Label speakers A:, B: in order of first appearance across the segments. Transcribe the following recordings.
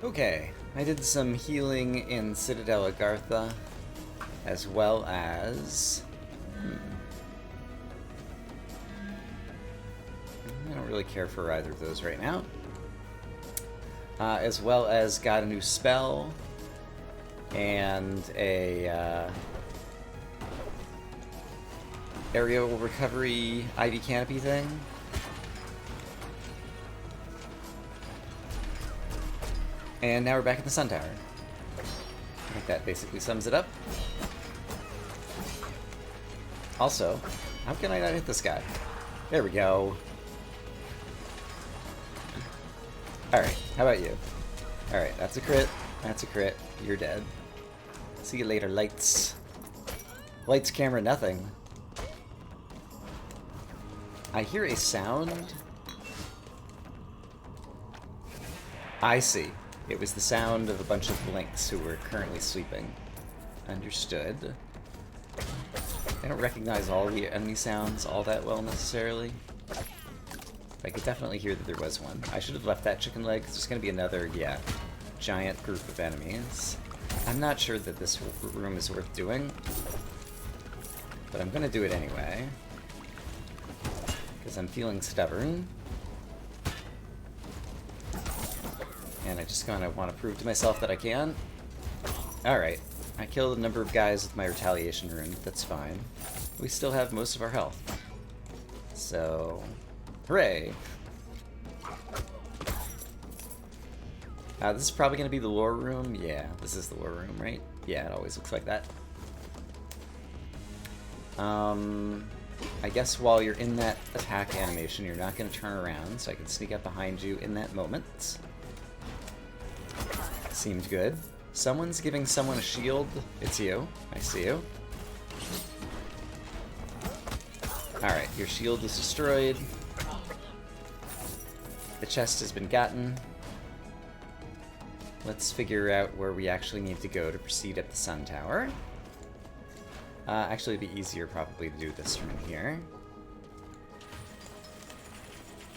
A: Okay, I did some healing in Citadel Agartha, as well as... I don't really care for either of those right now. As well as got a new spell, and a aerial recovery Ivy Canopy thing. And now we're back at the Sun Tower. I think that basically sums it up. Also, how can I not hit this guy? There we go. Alright, how about you? Alright, that's a crit. That's a crit. You're dead. See you later, lights. Lights, camera, nothing. I hear a sound. I see. It was the sound of a bunch of blinks who were currently sleeping. Understood. I don't recognize all the enemy sounds all that well necessarily. I could definitely hear that there was one. I should have left that chicken leg, because there's going to be another, yeah, giant group of enemies. I'm not sure that this room is worth doing, but I'm going to do it anyway, because I'm feeling stubborn. And I just kind of want to prove to myself that I can. Alright, I killed a number of guys with my retaliation rune, that's fine. We still have most of our health. So, hooray! This is probably going to be the lore room. Yeah, this is the lore room, right? Yeah, it always looks like that. I guess while you're in that attack animation, you're not going to turn around, so I can sneak up behind you in that moment. Seemed good. Someone's giving someone a shield. It's you. I see you. Alright, your shield is destroyed. The chest has been gotten. Let's figure out where we actually need to go to proceed at the Sun Tower. Actually, it'd be easier probably to do this from in here.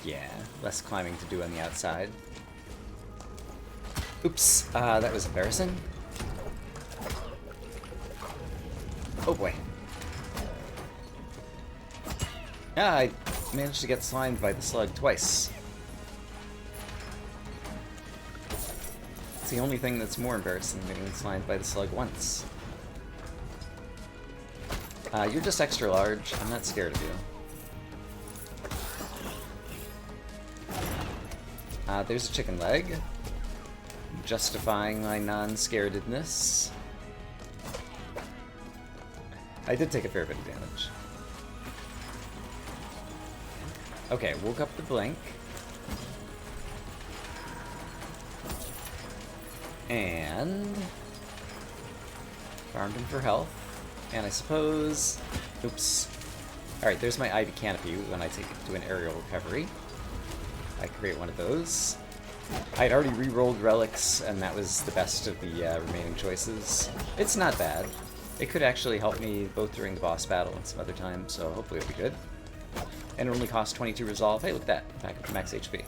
A: Yeah, less climbing to do on the outside. Oops, that was embarrassing. Oh boy. Yeah, I managed to get slimed by the slug twice. It's the only thing that's more embarrassing than getting slimed by the slug once. You're just extra large. I'm not scared of you. There's a chicken leg. Justifying my non-scarededness. I did take a fair bit of damage. Okay, woke up the blink. And farmed him for health. And I suppose... Oops. Alright, there's my Ivy Canopy when I take it to an aerial recovery. I create one of those. I'd already re-rolled relics, and that was the best of the remaining choices. It's not bad. It could actually help me both during the boss battle and some other time, so hopefully it'll be good. And it only costs 22 resolve. Hey, look at that. Back up to max HP.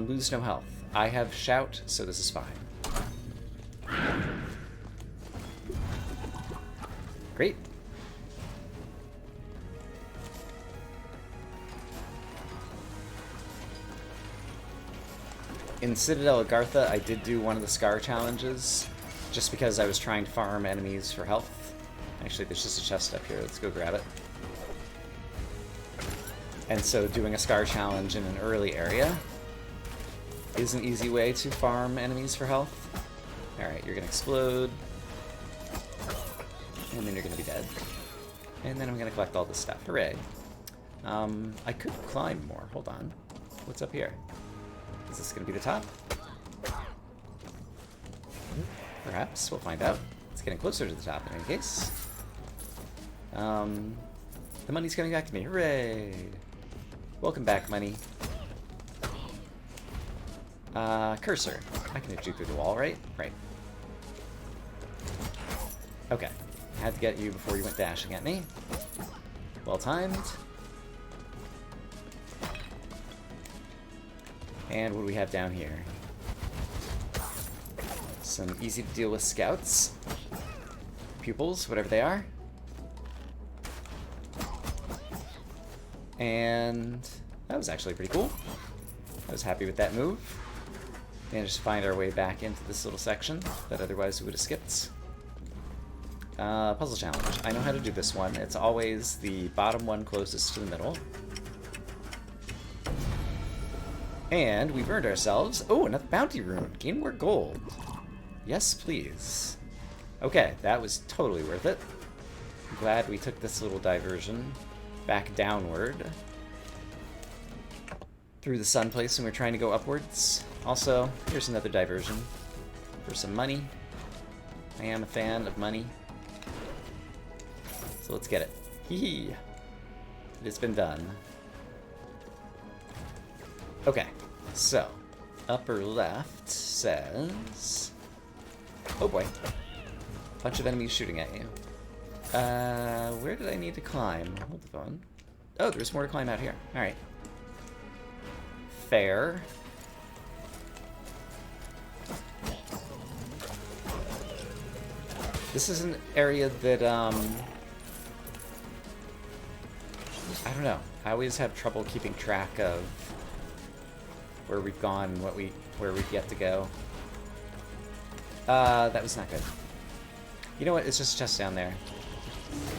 A: Lose no health. I have shout, so this is fine. Great. In Citadel Agartha, I did do one of the Scar challenges, just because I was trying to farm enemies for health. Actually, there's just a chest up here. Let's go grab it. And so doing a Scar challenge in an early area is an easy way to farm enemies for health. Alright, you're gonna explode. And then you're gonna be dead. And then I'm gonna collect all this stuff. Hooray. I could climb more. Hold on. What's up here? Is this gonna be the top? Perhaps. We'll find out. It's getting closer to the top in any case. The money's coming back to me. Hooray! Welcome back, money. Cursor. I can hit you through the wall, right? Right. Okay. Had to get you before you went dashing at me. Well timed. And what do we have down here? Some easy to deal with scouts. Pupils, whatever they are. And that was actually pretty cool. I was happy with that move. Managed to find our way back into this little section that otherwise we would have skipped. Puzzle challenge. I know how to do this one. It's always the bottom one closest to the middle. And we've earned ourselves... Oh, another bounty rune. Gain more gold. Yes, please. Okay, that was totally worth it. I'm glad we took this little diversion back downward through the sun place when we're trying to go upwards. Also, here's another diversion for some money. I am a fan of money. So let's get it. Hee hee. It's been done. Okay, so upper left says... Oh boy. Bunch of enemies shooting at you. Where did I need to climb? Hold the phone. Oh, there's more to climb out here. Alright. Fair. This is an area that, I don't know. I always have trouble keeping track of where we've gone, where we've yet to go. That was not good. You know what? It's just a chest down there.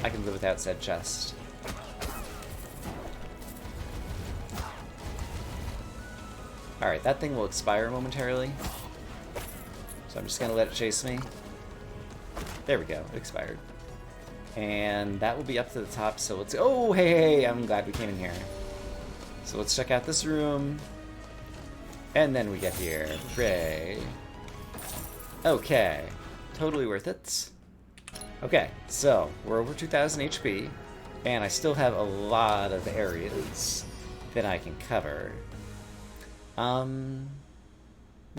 A: I can live without said chest. Alright, that thing will expire momentarily. So I'm just gonna let it chase me. There we go, it expired. And that will be up to the top, so let's... Oh, hey, I'm glad we came in here. So let's check out this room. And then we get here. Hooray. Okay. Totally worth it. Okay, so we're over 2,000 HP, and I still have a lot of areas that I can cover.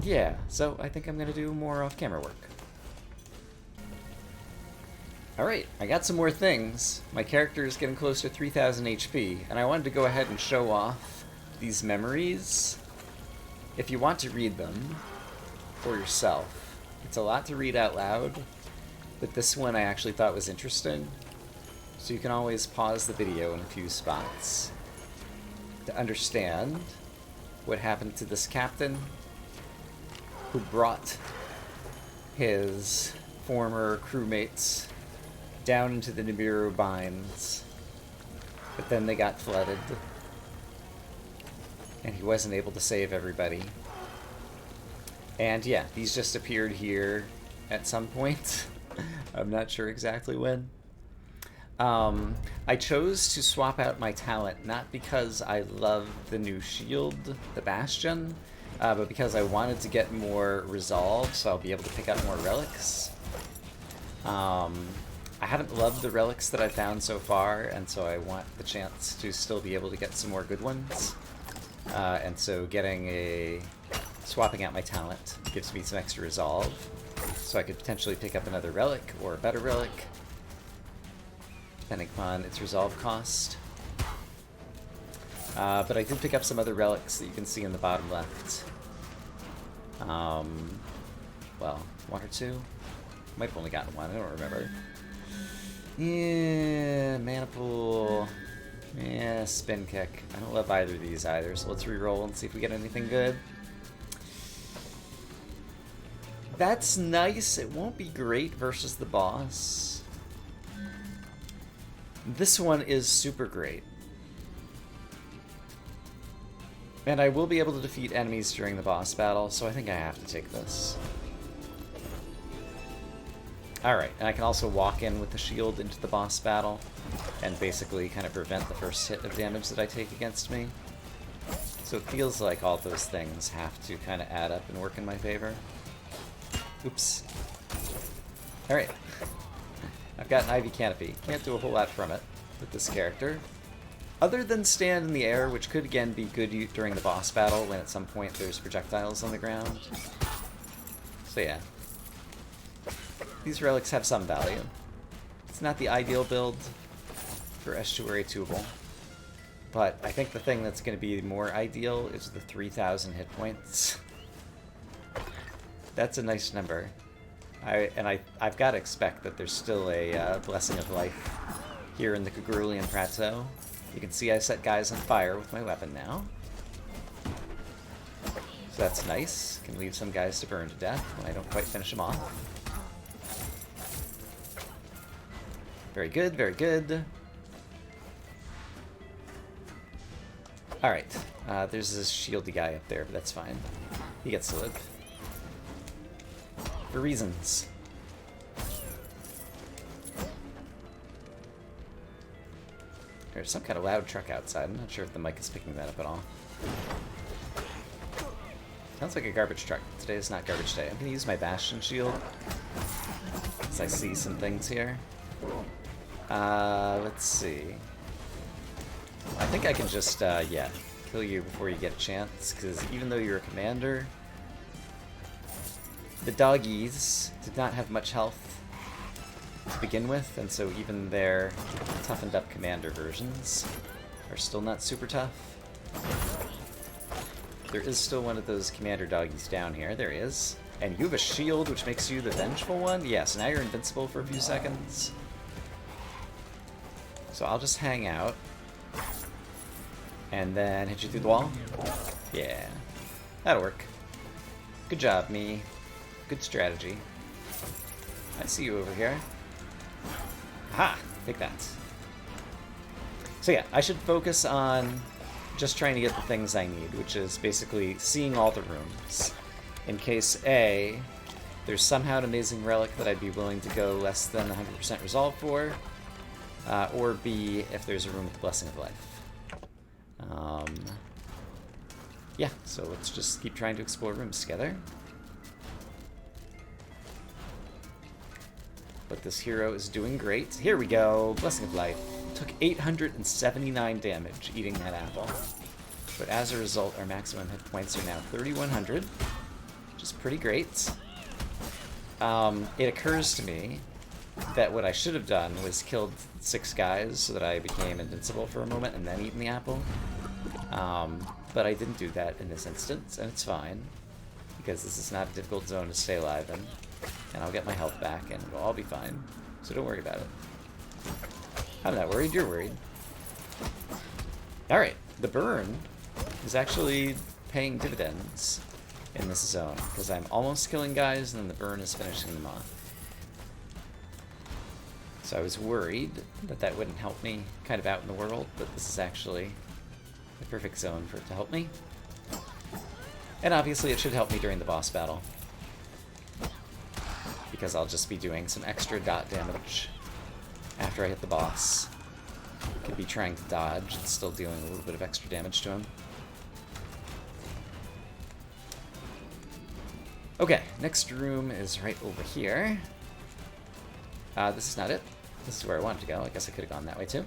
A: Yeah, so I think I'm gonna do more off-camera work. Alright, I got some more things. My character is getting close to 3,000 HP, and I wanted to go ahead and show off these memories. If you want to read them for yourself, it's a lot to read out loud, but this one I actually thought was interesting. So you can always pause the video in a few spots to understand what happened to this captain who brought his former crewmates down into the Nibiru Mines, but then they got flooded, and he wasn't able to save everybody. And yeah, these just appeared here at some point. I'm not sure exactly when. I chose to swap out my talent, not because I love the new shield, the Bastion, but because I wanted to get more resolve, so I'll be able to pick up more relics. I haven't loved the relics that I've found so far, and so I want the chance to still be able to get some more good ones. And so swapping out my talent gives me some extra resolve, so I could potentially pick up another relic, or a better relic, depending upon its resolve cost. But I did pick up some other relics that you can see in the bottom left. Well, one or two? Might have only gotten one, I don't remember. Yeah, mana pool. Yeah, spin kick. I don't love either of these either, so let's re-roll and see if we get anything good. That's nice. It won't be great versus the boss. This one is super great. And I will be able to defeat enemies during the boss battle, so I think I have to take this. Alright, and I can also walk in with the shield into the boss battle and basically kind of prevent the first hit of damage that I take against me. So it feels like all those things have to kind of add up and work in my favor. Oops. Alright. I've got an Ivy Canopy. Can't do a whole lot from it with this character. Other than stand in the air, which could again be good during the boss battle when at some point there's projectiles on the ground. So yeah. These relics have some value. It's not the ideal build for Estuary Tubal, But I think the thing that's going to be more ideal is the 3,000 hit points. That's a nice number. I've got to expect that there's still a Blessing of Life here in the Kagrulian Plateau. You can see I set guys on fire with my weapon now. So that's nice. Can leave some guys to burn to death when I don't quite finish them off. Very good, very good. Alright, there's this shieldy guy up there, but that's fine. He gets to live. For reasons. There's some kind of loud truck outside. I'm not sure if the mic is picking that up at all. Sounds like a garbage truck. Today is not garbage day. I'm going to use my Bastion shield, because I see some things here. Let's see. I think I can just, yeah, kill you before you get a chance, because even though you're a commander, the doggies did not have much health to begin with, and so even their toughened up commander versions are still not super tough. There is still one of those commander doggies down here. There he is. And you have a shield, which makes you the vengeful one? Yes, now you're invincible for a few seconds. So I'll just hang out. And then hit you through the wall? Yeah. That'll work. Good job, me. Good strategy. I see you over here. Aha! Take that. So yeah, I should focus on just trying to get the things I need, which is basically seeing all the rooms. In case A, there's somehow an amazing relic that I'd be willing to go less than 100% resolve for, or B, if there's a room with the Blessing of Life. Yeah, so let's just keep trying to explore rooms together. But this hero is doing great. Here we go, Blessing of Life. Took 879 damage eating that apple. But as a result, our maximum hit points are now 3,100, which is pretty great. It occurs to me that what I should have done was killed 6 guys so that I became invincible for a moment and then eaten the apple. But I didn't do that in this instance, and it's fine, because this is not a difficult zone to stay alive in, and I'll get my health back, and it'll all be fine, so don't worry about it. I'm not worried, you're worried. Alright, the burn is actually paying dividends in this zone, because I'm almost killing guys, and then the burn is finishing them off. So I was worried that that wouldn't help me kind of out in the world, but this is actually the perfect zone for it to help me. And obviously it should help me during the boss battle, because I'll just be doing some extra dot damage after I hit the boss. Could be trying to dodge and still dealing a little bit of extra damage to him. Okay, next room is right over here. This is not it. This is where I wanted to go. I guess I could have gone that way too.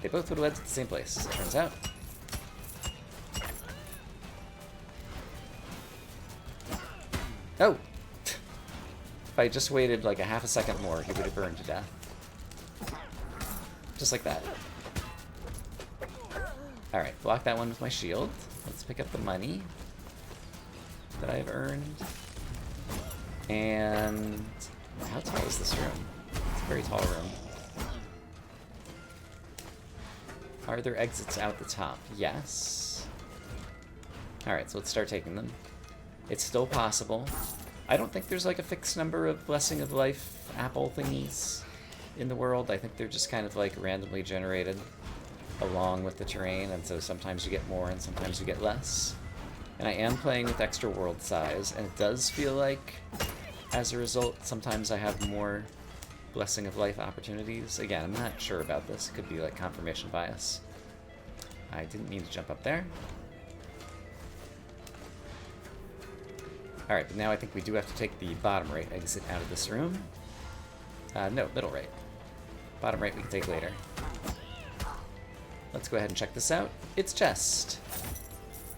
A: They both would have led to the same place, as it turns out. Oh! If I just waited like a half a second more, he would have burned to death. Just like that. Alright, block that one with my shield. Let's pick up the money that I've earned. And how tall is this room? It's a very tall room. Are there exits out the top? Yes. Alright, so let's start taking them. It's still possible. I don't think there's like a fixed number of Blessing of Life apple thingies in the world. I think they're just kind of like randomly generated along with the terrain, and so sometimes you get more and sometimes you get less. And I am playing with extra world size, and it does feel like, as a result, sometimes I have more Blessing of Life opportunities. Again, I'm not sure about this. It could be like confirmation bias. I didn't mean to jump up there. Alright, but now I think we do have to take the bottom right exit out of this room. No, middle right. Bottom right we can take later. Let's go ahead and check this out. It's chest.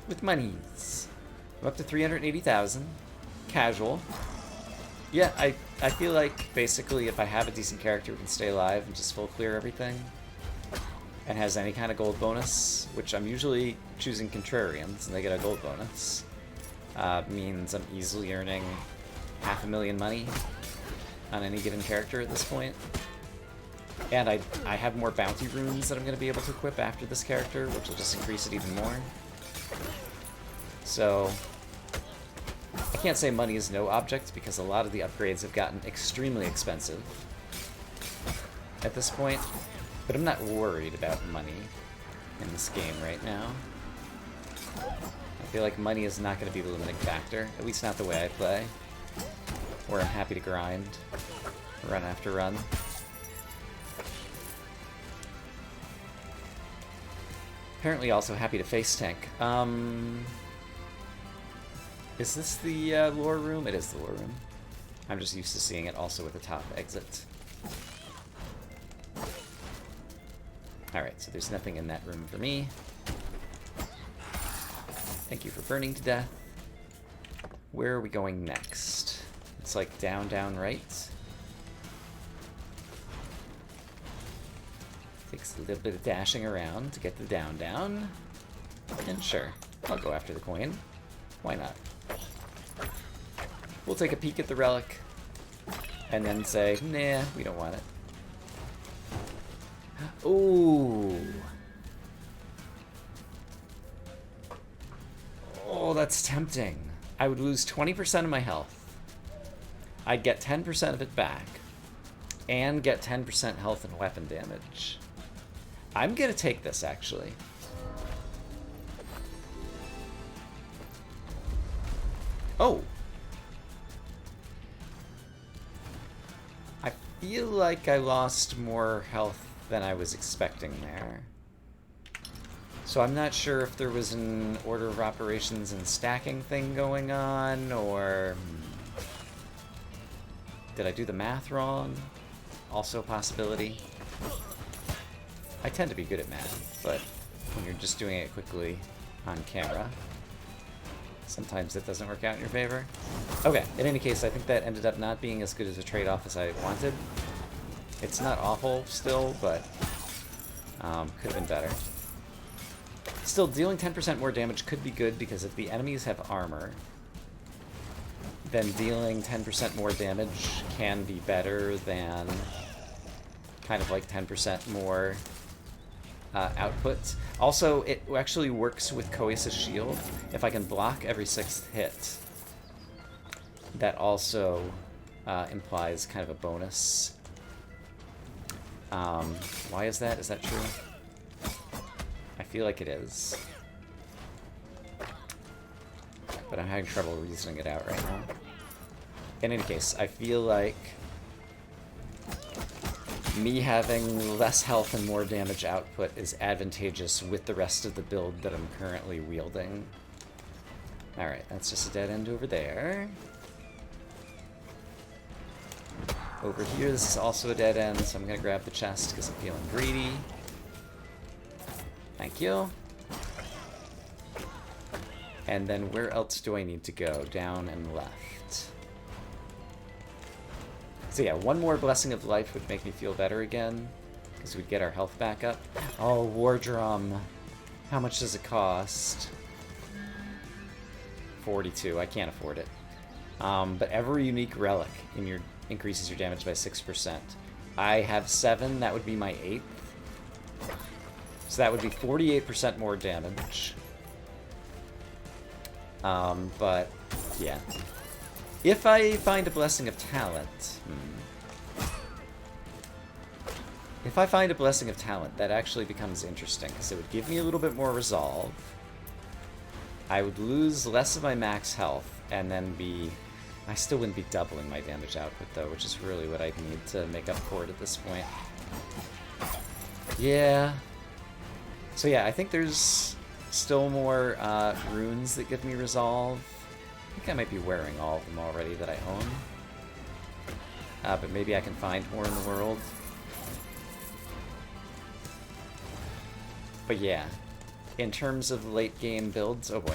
A: With monies. I'm up to 380,000. Casual. Yeah, I feel like basically if I have a decent character who can stay alive and just full clear everything, and has any kind of gold bonus, which I'm usually choosing Contrarians, and they get a gold bonus, means I'm easily earning 500,000 money on any given character at this point. And I have more bounty runes that I'm going to be able to equip after this character, which will just increase it even more. So I can't say money is no object, because a lot of the upgrades have gotten extremely expensive at this point. But I'm not worried about money in this game right now. I feel like money is not going to be the limiting factor, at least not the way I play, where I'm happy to grind, run after run. Apparently also happy to face tank. Is this the lore room? It is the lore room. I'm just used to seeing it also with the top exit. Alright, so there's nothing in that room for me. Thank you for burning to death. Where are we going next? It's like down, down, right. Takes a little bit of dashing around to get the down, down. And sure, I'll go after the coin. Why not? We'll take a peek at the relic, and then say, nah, we don't want it. Ooh. Oh, that's tempting. I would lose 20% of my health. I'd get 10% of it back, and get 10% health and weapon damage. I'm gonna take this, actually. Oh! I feel like I lost more health than I was expecting there. So I'm not sure if there was an order of operations and stacking thing going on, or did I do the math wrong? Also a possibility. I tend to be good at math, but when you're just doing it quickly on camera, sometimes it doesn't work out in your favor. Okay, in any case, I think that ended up not being as good as a trade-off as I wanted. It's not awful still, but could have been better. Still, dealing 10% more damage could be good, because if the enemies have armor, then dealing 10% more damage can be better than kind of like 10% more output. Also, it actually works with Coeus' shield. If I can block every 6th hit, that also implies kind of a bonus. Why is that? Is that true? I feel like it is. But I'm having trouble reasoning it out right now. In any case, I feel like me having less health and more damage output is advantageous with the rest of the build that I'm currently wielding. Alright, that's just a dead end over there. Over here, this is also a dead end, so I'm gonna grab the chest because I'm feeling greedy. Thank you. And then where else do I need to go? Down and left. So yeah, one more Blessing of Life would make me feel better again, because we'd get our health back up. Oh, War Drum. How much does it cost? 42. I can't afford it. But every unique relic in your increases your damage by 6%. I have 7. That would be my 8th. So that would be 48% more damage. But yeah. If I find a Blessing of Talent... If I find a Blessing of Talent, that actually becomes interesting, because it would give me a little bit more resolve. I would lose less of my max health, and then be... I still wouldn't be doubling my damage output, though, which is really what I'd need to make up for it at this point. Yeah. So yeah, I think there's still more runes that give me resolve. I think I might be wearing all of them already that I own. But maybe I can find more in the world. But yeah, in terms of late game builds, oh boy.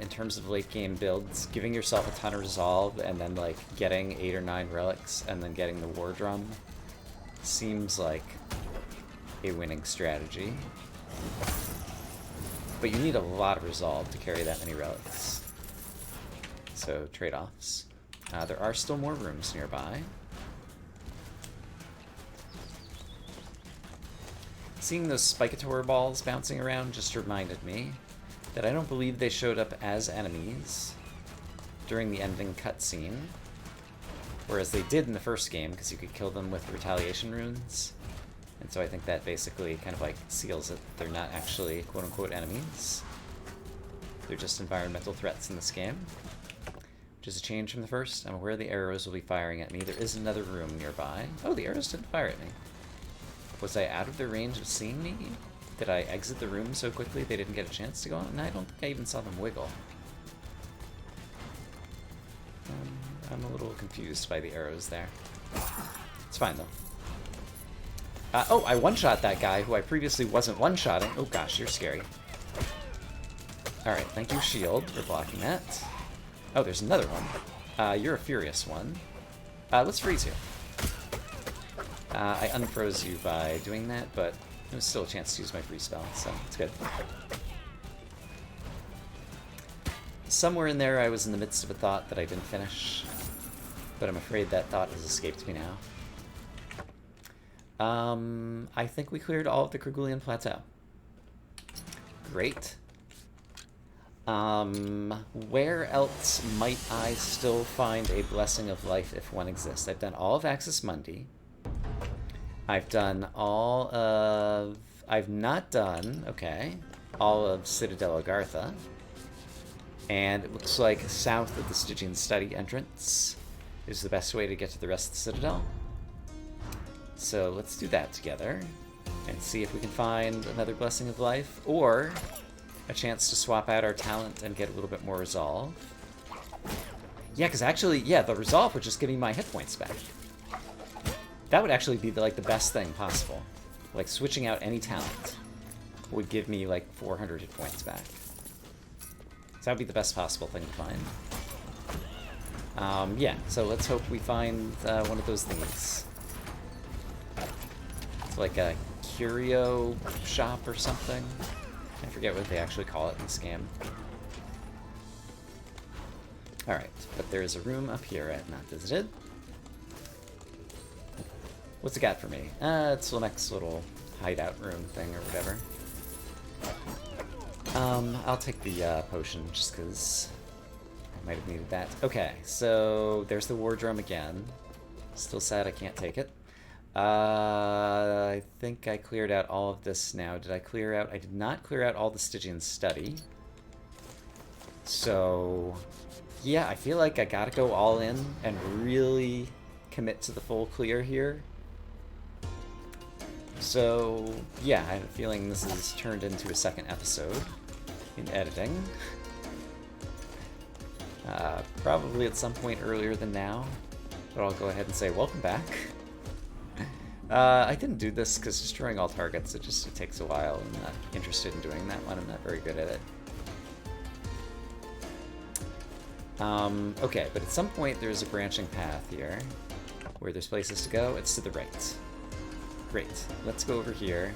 A: In terms of late game builds, giving yourself a ton of resolve and then like getting 8 or 9 relics and then getting the War Drum seems like a winning strategy. But you need a lot of resolve to carry that many relics. So, trade-offs. There are still more rooms nearby. Seeing those Spicator balls bouncing around just reminded me that I don't believe they showed up as enemies during the ending cutscene, whereas they did in the first game, because you could kill them with retaliation runes. And so I think that basically kind of like seals it. They're not actually quote-unquote enemies. They're just environmental threats in this game, which is a change from the first. I'm aware the arrows will be firing at me. There is another room nearby. Oh, the arrows didn't fire at me. Was I out of their range of seeing me? Did I exit the room so quickly they didn't get a chance to go on? And I don't think I even saw them wiggle. I'm a little confused by the arrows there. It's fine, though. Oh, I one-shot that guy who I previously wasn't one-shotting. Oh gosh, you're scary. Alright, thank you, shield, for blocking that. Oh, there's another one. You're a furious one. Let's freeze you. I unfroze you by doing that, but there's still a chance to use my free spell, so it's good. Somewhere in there I was in the midst of a thought that I didn't finish, but I'm afraid that thought has escaped me now. I think we cleared all of the Kerguelen Plateau. Great. Where else might I still find a Blessing of Life if one exists? I've done all of Axis Mundi. I've done all of... I've not done, okay, all of Citadel Agartha. And it looks like south of the Stygian Study entrance is the best way to get to the rest of the Citadel. So let's do that together and see if we can find another Blessing of Life or a chance to swap out our talent and get a little bit more resolve. Yeah, because actually, yeah, the resolve would just give me my hit points back. That would actually be the best thing possible. Like, switching out any talent would give me like 400 hit points back. So that would be the best possible thing to find. Yeah, so let's hope we find one of those things. It's like a curio shop or something. I forget what they actually call it in this game. Alright, but there's a room up here at Not Visited. What's it got for me? It's the next little hideout room thing or whatever. I'll take the potion just because I might have needed that. Okay, so there's the war drum again. Still sad I can't take it. I think I cleared out all of this now. Did I clear out? I did not clear out all the Stygian Study. So, yeah, I feel like I gotta go all in and really commit to the full clear here. So, yeah, I have a feeling this is turned into a second episode in editing. Probably at some point earlier than now, but I'll go ahead and say welcome back. I didn't do this because destroying all targets, it takes a while. I'm not interested in doing that one. I'm not very good at it. Okay, but at some point there's a branching path here where there's places to go. It's to the right. Great. Let's go over here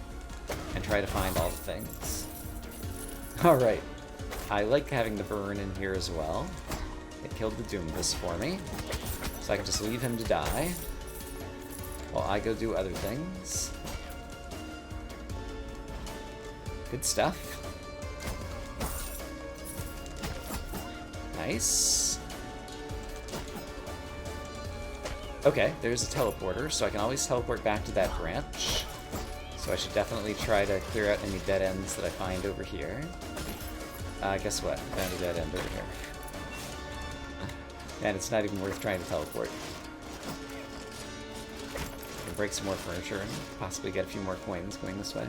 A: and try to find all the things. Alright. I like having the burn in here as well. It killed the Doombus for me, so I can just leave him to die while I go do other things. Good stuff. Nice. Okay, there's a teleporter, so I can always teleport back to that branch. So I should definitely try to clear out any dead ends that I find over here. Guess what? I found a dead end over here. And it's not even worth trying to teleport. I can break some more furniture and possibly get a few more coins going this way.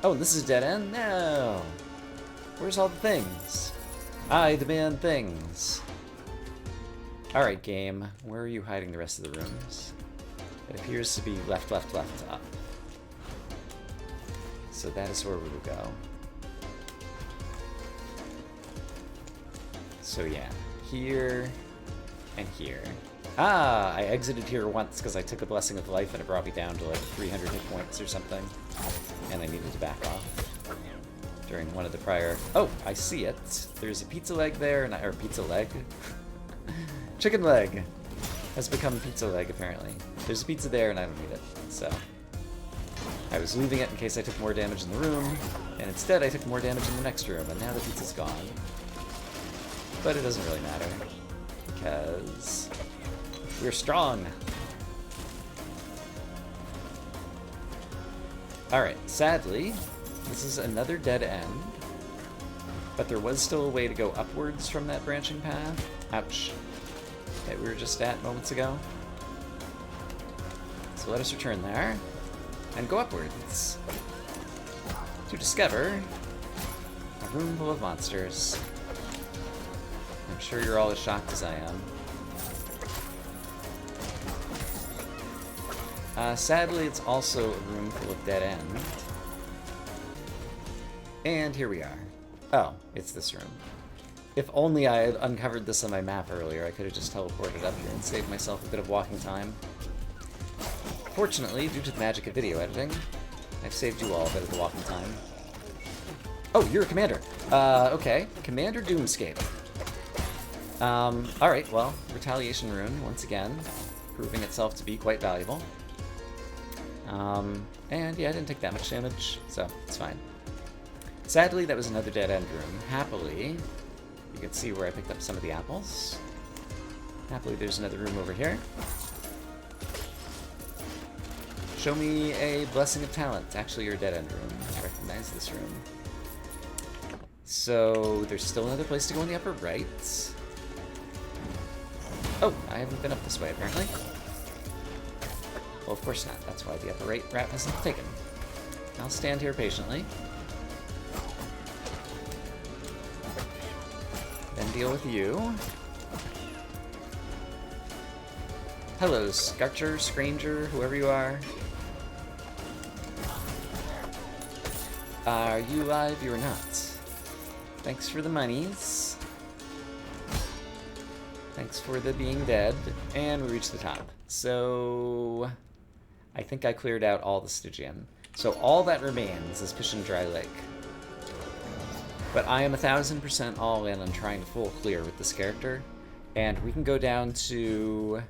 A: Oh, and this is a dead end? No! Where's all the things? I demand things. Alright, game. Where are you hiding the rest of the rooms? It appears to be left, left, left, up. So that is where we will go. So yeah, here and here. Ah, I exited here once because I took a Blessing of Life and it brought me down to like 300 hit points or something. And I needed to back off during one of the prior... Oh, I see it. There's a pizza leg there, and or pizza leg? Chicken leg has become pizza leg, apparently. There's a pizza there, and I don't need it, so... I was leaving it in case I took more damage in the room, and instead I took more damage in the next room, and now the pizza's gone. But it doesn't really matter, because we're strong. Alright, sadly, this is another dead end, but there was still a way to go upwards from that branching path. Ouch. That we were just at moments ago. So let us return there. And go upwards to discover a room full of monsters. I'm sure you're all as shocked as I am. Sadly, it's also a room full of dead end. And here we are. Oh, it's this room. If only I had uncovered this on my map earlier, I could have just teleported up here and saved myself a bit of walking time. Fortunately, due to the magic of video editing, I've saved you all a bit of the walking time. Oh, you're a commander. Okay. Commander Doomscape. Alright, well, Retaliation Rune, once again, proving itself to be quite valuable. And yeah, I didn't take that much damage, so it's fine. Sadly, that was another dead-end room. Happily, you can see where I picked up some of the apples. Happily, there's another room over here. Show me a Blessing of Talent. Actually, you're a dead-end room. I recognize this room. So, there's still another place to go in the upper right. Oh, I haven't been up this way, apparently. Well, of course not. That's why the upper right route hasn't taken. I'll stand here patiently. Then deal with you. Hello, Scarcher, Scranger, whoever you are. Are you alive? You are not. Thanks for the monies. Thanks for the being dead. And we reached the top. So I think I cleared out all the Stygian. So all that remains is Pishin Dry Lake. But I am 1000% all in on trying to full clear with this character. And we can go down to,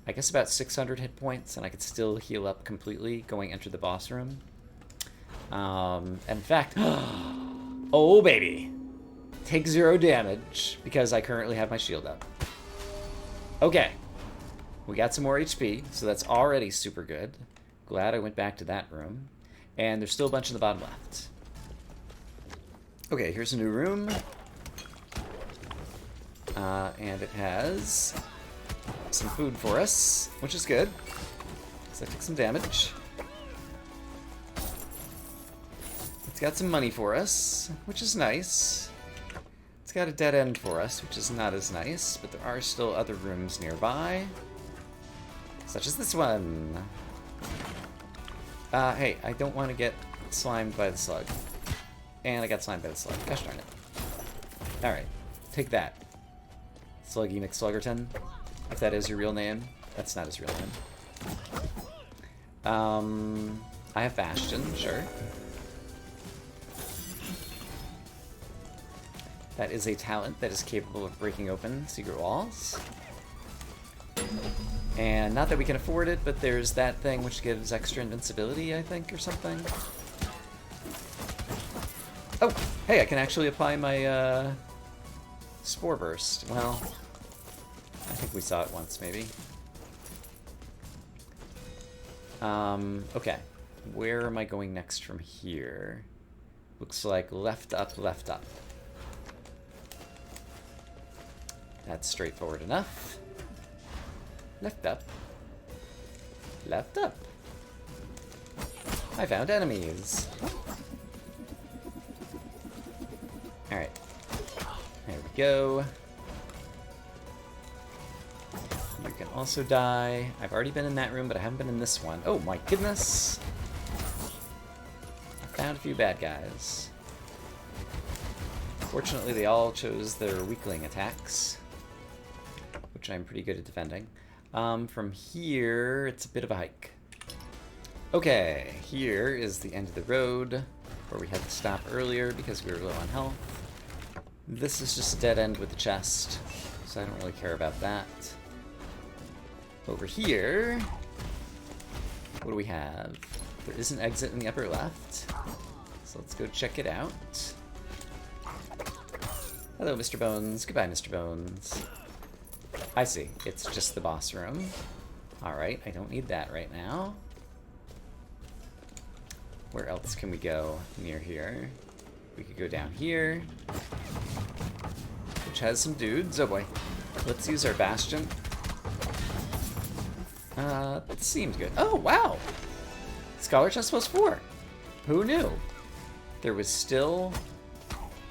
A: I guess, about 600 hit points, and I could still heal up completely going into the boss room. In fact, oh baby, take 0 damage because I currently have my shield up. Okay, we got some more HP, so that's already super good. Glad I went back to that room. And there's still a bunch in the bottom left. Okay, here's a new room. And it has some food for us, which is good, because I took some damage. It's got some money for us, which is nice. It's got a dead end for us, which is not as nice, but there are still other rooms nearby, such as this one. Hey, I don't want to get slimed by the slug. And I got slimed by the slug. Gosh darn it. Alright, take that. Sluggy McSluggerton, if that is your real name. That's not his real name. I have Bastion, sure. That is a talent that is capable of breaking open secret walls. And not that we can afford it, but there's that thing which gives extra invincibility, I think, or something. Oh, hey, I can actually apply my Spore Burst. Well, I think we saw it once, maybe. Okay. Where am I going next from here? Looks like left, up, left, up. That's straightforward enough. Left, up. Left, up. I found enemies. Alright. There we go. You can also die. I've already been in that room, but I haven't been in this one. Oh my goodness! I found a few bad guys. Fortunately, they all chose their weakling attacks, which I'm pretty good at defending. From here, it's a bit of a hike. Okay, here is the end of the road, where we had to stop earlier because we were low on health. This is just a dead end with the chest, so I don't really care about that. Over here, what do we have? There is an exit in the upper left, so let's go check it out. Hello, Mr. Bones. Goodbye, Mr. Bones. I see. It's just the boss room. Alright, I don't need that right now. Where else can we go near here? We could go down here, which has some dudes. Oh boy. Let's use our Bastion. It seems good. Oh, wow! Scholar Chest plus 4. Who knew? There was still,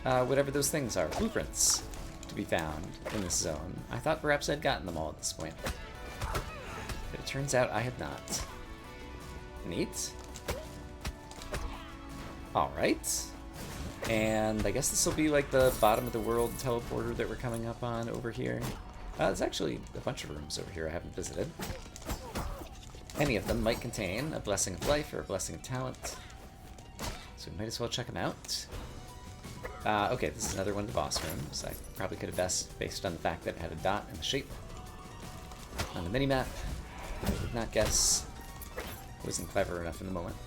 A: whatever those things are, blueprints to be found in this zone. I thought perhaps I'd gotten them all at this point. But it turns out I have not. Neat. Alright. And I guess this will be like the bottom of the world teleporter that we're coming up on over here. There's actually a bunch of rooms over here I haven't visited. Any of them might contain a Blessing of Life or a Blessing of Talent. So we might as well check them out. Okay, this is another one of the boss rooms. I probably could have guessed based on the fact that it had a dot in the shape on the minimap. I did not guess. Wasn't clever enough in the moment.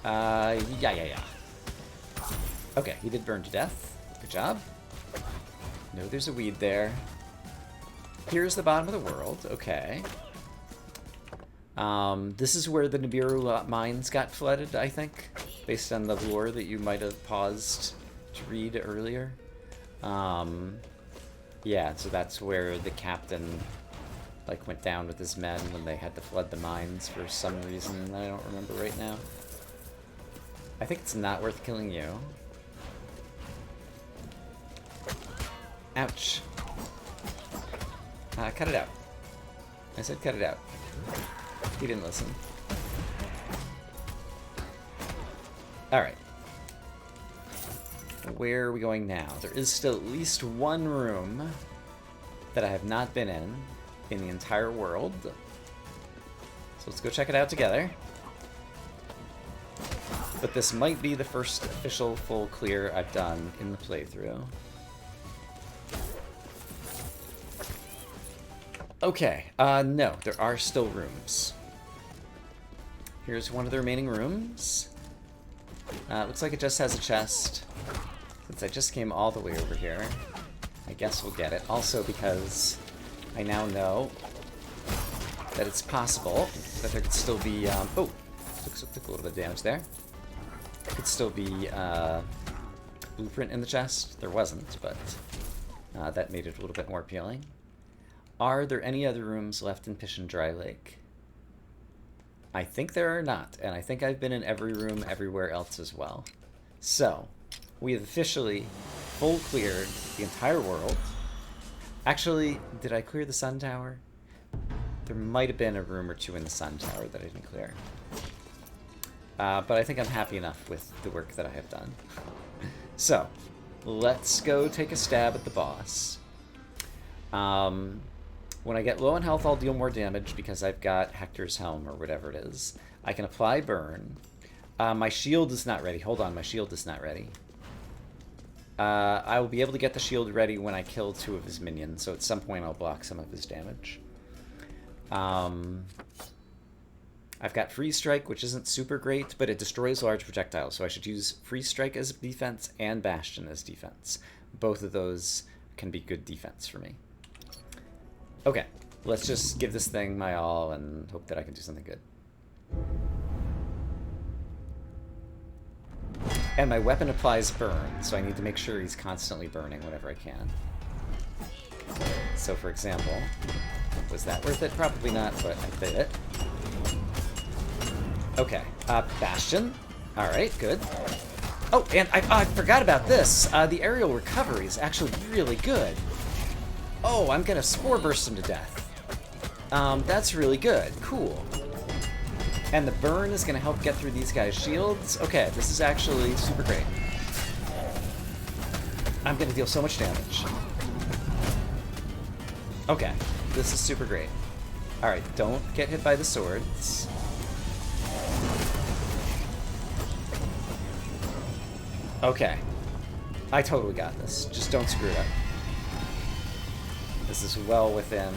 A: Yeah. Okay, he did burn to death. Good job. No, there's a weed there. Here's the bottom of the world. Okay. This is where the Nibiru mines got flooded, I think, based on the lore that you might have paused to read earlier. Yeah, so that's where the captain, like, went down with his men when they had to flood the mines for some reason that I don't remember right now. I think it's not worth killing you. Ouch. Cut it out. I said cut it out. He didn't listen. Alright. Where are we going now? There is still at least one room that I have not been in the entire world. So let's go check it out together. But this might be the first official full clear I've done in the playthrough. Okay, no, there are still rooms. Here's one of the remaining rooms. Looks like it just has a chest. Since I just came all the way over here, I guess we'll get it. Also because I now know that it's possible that there could still be, oh, took a little bit of damage there. Could still be blueprint in the chest. There wasn't, but that made it a little bit more appealing. Are there any other rooms left in Pishin Dry Lake? I think there are not, and I think I've been in every room everywhere else as well. So, we have officially full cleared the entire world. Actually, did I clear the Sun Tower? There might have been a room or two in the Sun Tower that I didn't clear. But I think I'm happy enough with the work that I have done. So, let's go take a stab at the boss. When I get low on health, I'll deal more damage because I've got Hector's Helm or whatever it is. I can apply burn. My shield is not ready. Hold on, my shield is not ready. I will be able to get the shield ready when I kill 2 of his minions, so at some point I'll block some of his damage. I've got Freeze Strike, which isn't super great, but it destroys large projectiles, so I should use Freeze Strike as defense and Bastion as defense. Both of those can be good defense for me. Okay, let's just give this thing my all and hope that I can do something good. And my weapon applies burn, so I need to make sure he's constantly burning whenever I can. So for example, was that worth it? Probably not, but I did it. Okay, Bastion. Alright, good. Oh, and I forgot about this. The aerial recovery is actually really good. Oh, I'm gonna Spore Burst him to death. That's really good. Cool. And the burn is gonna help get through these guys' shields. Okay, this is actually super great. I'm gonna deal so much damage. Okay. This is super great. Alright, don't get hit by the swords. Okay. I totally got this. Just don't screw it up. This is well within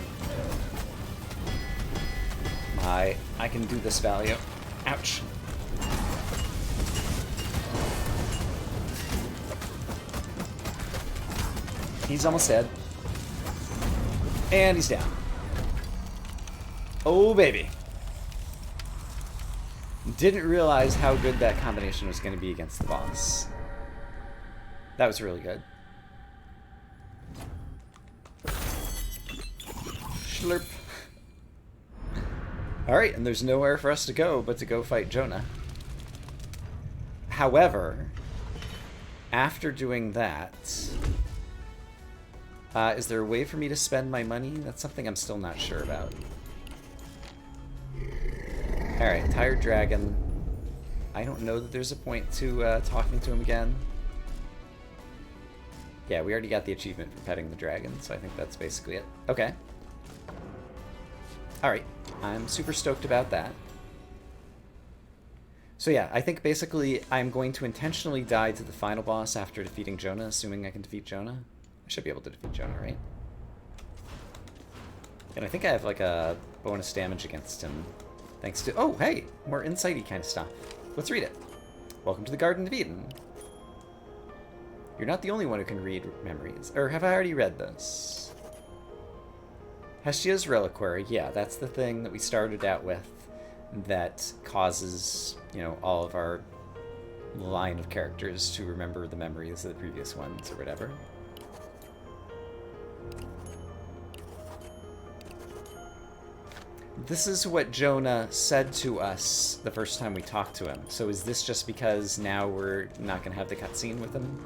A: my... I can do this value. Ouch. He's almost dead. And he's down. Oh, baby. Didn't realize how good that combination was going to be against the boss. That was really good. Slurp. Alright, and there's nowhere for us to go but to go fight Jonah. However, after doing that... is there a way for me to spend my money? That's something I'm still not sure about. Alright, Tired Dragon. I don't know that there's a point to talking to him again. Yeah, we already got the achievement for petting the dragon, so I think that's basically it. Okay. Alright, I'm super stoked about that. So yeah, I think basically I'm going to intentionally die to the final boss after defeating Jonah, assuming I can defeat Jonah. I should be able to defeat Jonah, right? And I think I have like a bonus damage against him, thanks to... Oh, hey! More insight-y kind of stuff. Let's read it. Welcome to the Garden of Eden. You're not the only one who can read memories. Or have I already read this? Hestia's Reliquary. Yeah, that's the thing that we started out with that causes, you know, all of our line of characters to remember the memories of the previous ones or whatever. This is what Jonah said to us the first time we talked to him. So is this just because now we're not going to have the cutscene with him?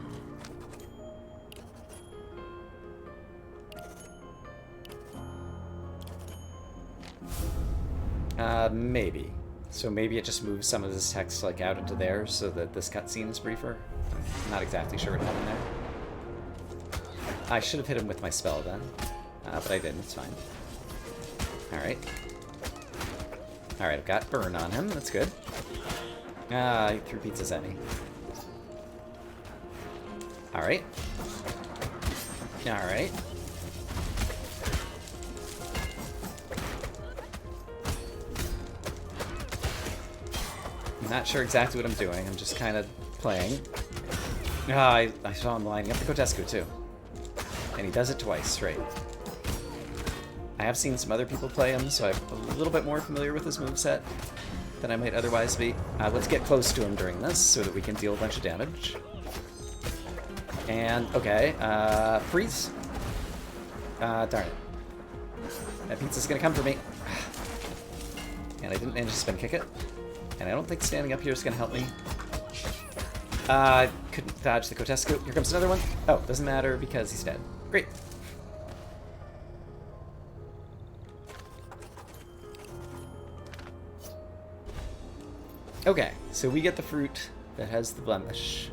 A: Maybe. So maybe it just moves some of this text like out into there so that this cutscene is briefer. I'm not exactly sure what happened there. I should have hit him with my spell then, but I didn't. It's fine. Alright. Alright, I've got burn on him. That's good. He threw pizzas at me. Alright. Alright. I'm not sure exactly what I'm doing. I'm just kind of playing. I saw him lining up the Kotesku too. And he does it twice, right? I have seen some other people play him, so I'm a little bit more familiar with his moveset than I might otherwise be. Let's get close to him during this so that we can deal a bunch of damage. And, okay, freeze. Darn it. That pizza's gonna come for me. And I didn't manage to spin kick it. And I don't think standing up here is gonna help me. Couldn't dodge the Kotesku. Here comes another one. Oh, doesn't matter because he's dead. Great. Okay, so we get the fruit that has the blemish.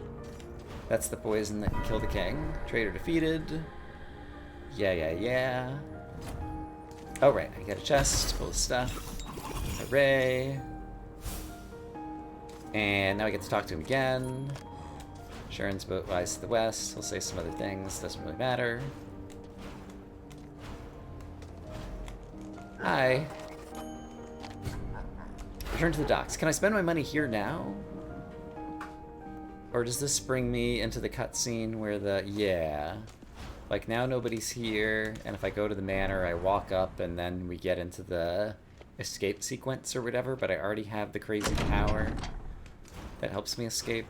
A: That's the poison that can kill the king. Traitor defeated. Yeah. Oh, right, I get a chest full of stuff. Hooray. And now I get to talk to him again. Sharon's boat lies to the west. He'll say some other things. Doesn't really matter. Hi. Return to the docks. Can I spend my money here now? Or does this bring me into the cutscene where the... Yeah. Like, now nobody's here, and if I go to the manor, I walk up, and then we get into the escape sequence or whatever, but I already have the crazy power that helps me escape.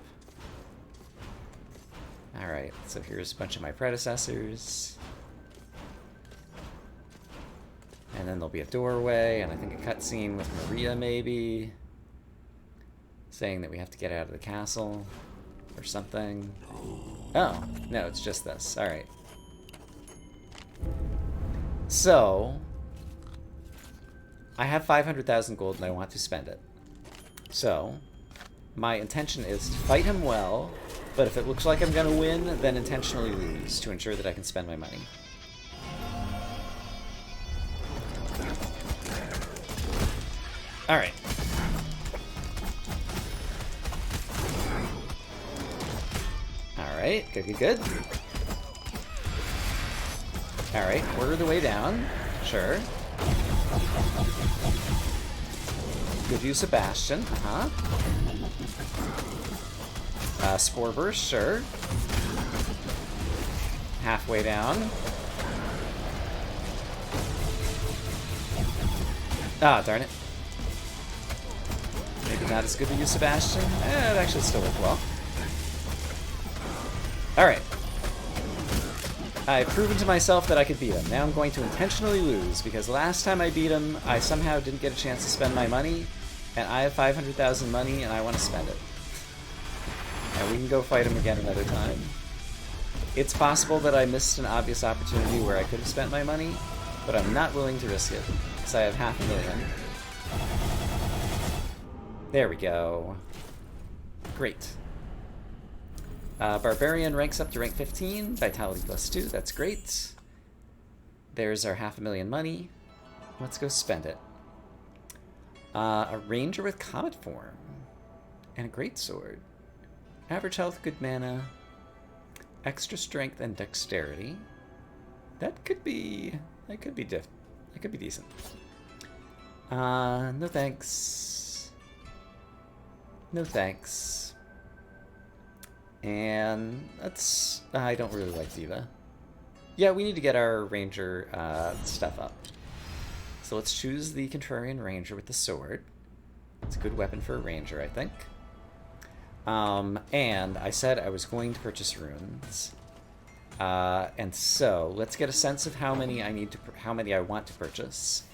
A: Alright, so here's a bunch of my predecessors. And then there'll be a doorway, and I think a cutscene with Maria, maybe. Saying that we have to get out of the castle. Or something. Oh, no, it's just this. Alright. So, I have 500,000 gold and I want to spend it. So, my intention is to fight him well, but if it looks like I'm gonna win, then intentionally lose to ensure that I can spend my money. Alright. Alright, good, good, good. Alright, quarter the way down. Sure. Good use of Bastion. Spore Burst, sure. Halfway down. Ah, darn it. Maybe not as good a use of Bastion. It actually still worked well. Alright. I've proven to myself that I could beat him. Now I'm going to intentionally lose, because last time I beat him, I somehow didn't get a chance to spend my money, and I have 500,000 money, and I want to spend it. And we can go fight him again another time. It's possible that I missed an obvious opportunity where I could have spent my money, but I'm not willing to risk it, because I have 500,000. There we go. Great. Barbarian ranks up to rank 15, Vitality +2, that's great. There's our 500,000 money. Let's go spend it. A Ranger with Comet Form. And a Greatsword. Average health, good mana. Extra strength and dexterity. That could be decent. No thanks. No thanks. And that's... I don't really like D.Va. Yeah, we need to get our Ranger stuff up. So let's choose the Contrarian Ranger with the sword. It's a good weapon for a Ranger, I think. And I said I was going to purchase runes. And so let's get a sense of how many I want to purchase.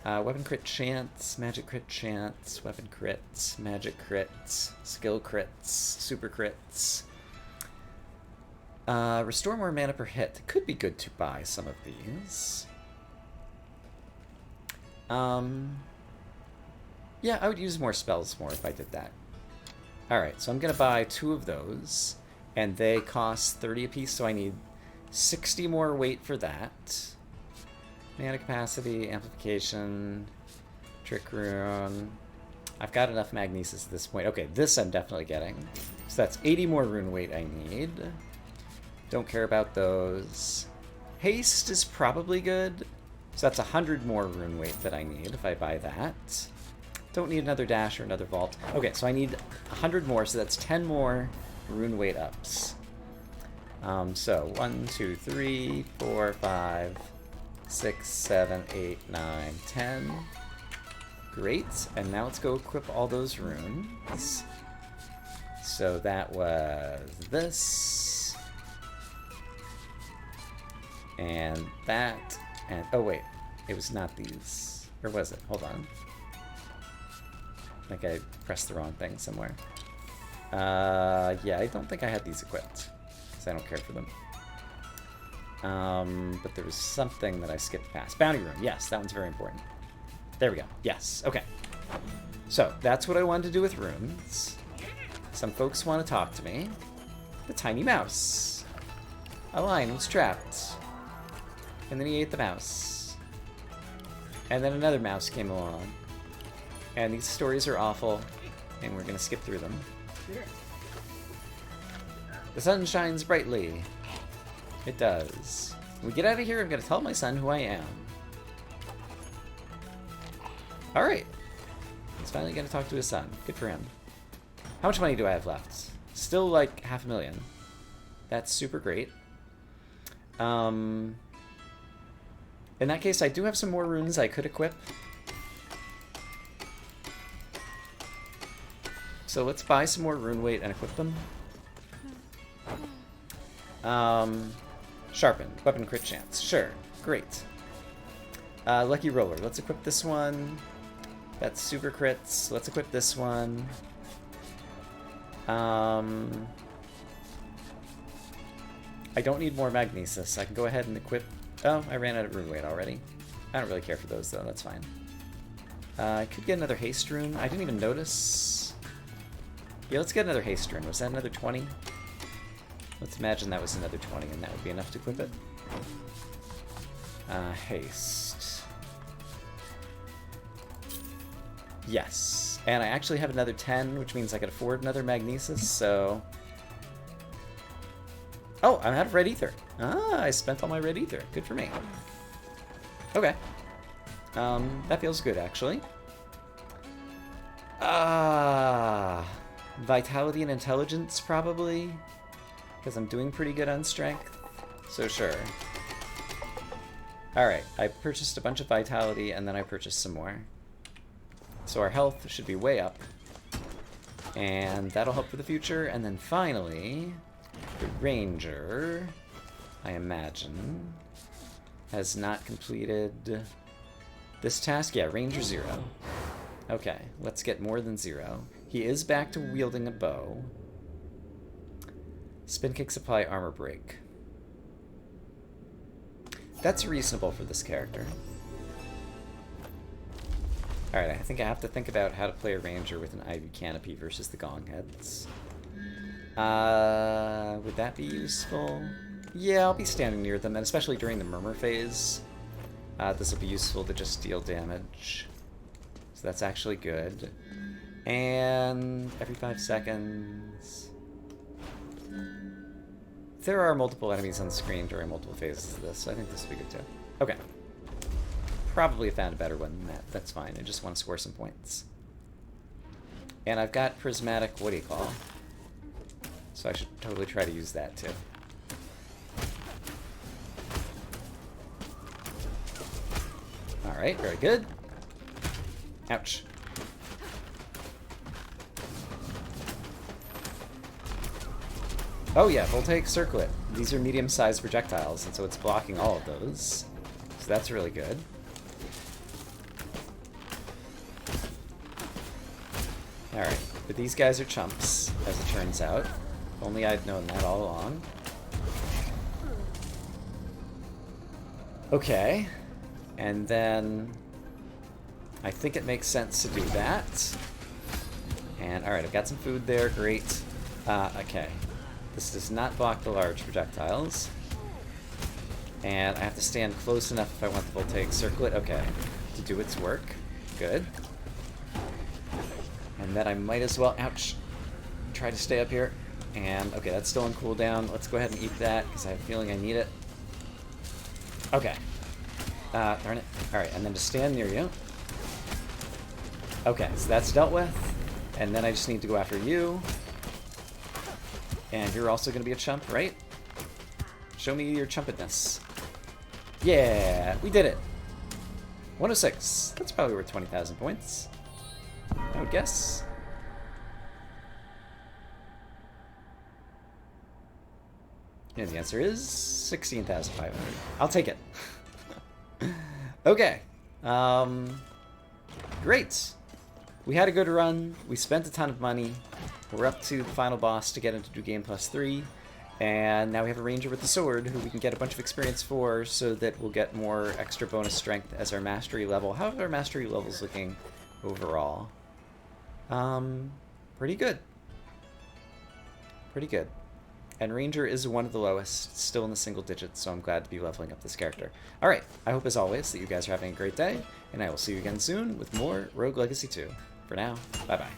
A: Weapon crit chance, magic crit chance, weapon crits, magic crits, skill crits, super crits. Restore more mana per hit. It could be good to buy some of these. Yeah, I would use more spells more if I did that. Alright, so I'm going to buy 2 of those, and they cost 30 apiece, so I need 60 more weight for that. Mana capacity, amplification, trick rune. I've got enough magnesis at this point. Okay, this I'm definitely getting. So that's 80 more rune weight I need. Don't care about those. Haste is probably good. So that's 100 more rune weight that I need if I buy that. Don't need another dash or another vault. Okay, so I need 100 more, so that's 10 more rune weight ups. So 1, 2, 3, 4, 5, 6, 7, 8, 9, 10. Great, and now let's go equip all those runes. So that was this. And that, and oh wait, it was not these. Or was it? Hold on. I think I pressed the wrong thing somewhere. Yeah, I don't think I had these equipped, because I don't care for them. But there was something that I skipped past. Bounty room, yes, that one's very important. There we go, yes, okay. So, that's what I wanted to do with runes. Some folks want to talk to me. The tiny mouse. A lion was trapped. And then he ate the mouse. And then another mouse came along. And these stories are awful, and we're going to skip through them. The sun shines brightly. It does. When we get out of here, I'm going to tell my son who I am. Alright. He's finally going to talk to his son. Good for him. How much money do I have left? Still like 500,000. That's super great. In that case, I do have some more runes I could equip. So let's buy some more rune weight and equip them. Sharpen. Weapon crit chance. Sure. Great. Lucky roller. Let's equip this one. That's super crits. Let's equip this one. I don't need more magnesis. I can go ahead and equip... Oh, I ran out of rune weight already. I don't really care for those, though. That's fine. I could get another haste rune. I didn't even notice... Yeah, let's get another haste rune. Was that another 20? Let's imagine that was another 20, and that would be enough to equip it. Haste. Yes. And I actually have another 10, which means I can afford another Magnesis, so... Oh, I'm out of red ether. Ah, I spent all my red ether. Good for me. Okay. That feels good, actually. Vitality and intelligence, probably. Because I'm doing pretty good on strength. So sure. Alright, I purchased a bunch of vitality, and then I purchased some more. So our health should be way up. And that'll help for the future. And then finally, the Ranger, I imagine, has not completed this task. Yeah, Ranger 0. Okay, let's get more than 0. He is back to wielding a bow. Spin kick, supply, armor break. That's reasonable for this character. Alright, I think I have to think about how to play a Ranger with an Ivy Canopy versus the Gong Heads. Would that be useful? Yeah, I'll be standing near them, and especially during the Murmur phase. This will be useful to just deal damage. So that's actually good. And every 5 seconds... There are multiple enemies on the screen during multiple phases of this, so I think this will be good too. Okay. Probably found a better one than that. That's fine. I just want to score some points. And I've got Prismatic, what do you call? So I should totally try to use that too. Alright, very good. Ouch. Oh yeah, Voltaic Circlet. These are medium-sized projectiles, and so it's blocking all of those. So that's really good. Alright, but these guys are chumps, as it turns out. If only I'd known that all along. Okay. And then... I think it makes sense to do that. And, alright, I've got some food there, great. Okay. This does not block the large projectiles. And I have to stand close enough if I want the Voltaic Circlet, okay, to do its work. Good. And then I might as well, ouch, try to stay up here. And, okay, that's still on cooldown. Let's go ahead and eat that, because I have a feeling I need it. Okay. Darn it. Alright, and then just stand near you. Okay, so that's dealt with. And then I just need to go after you. And you're also going to be a chump, right? Show me your chumpedness. Yeah, we did it. 106. That's probably worth 20,000 points, I would guess. And the answer is 16,500. I'll take it. Okay. Great. We had a good run. We spent a ton of money. We're up to the final boss to get into New Game Plus 3. And now we have a Ranger with the sword who we can get a bunch of experience for so that we'll get more extra bonus strength as our mastery level. How are our mastery levels looking overall? Pretty good. Pretty good. And Ranger is one of the lowest, still in the single digits, so I'm glad to be leveling up this character. Alright, I hope as always that you guys are having a great day, and I will see you again soon with more Rogue Legacy 2. For now, bye-bye.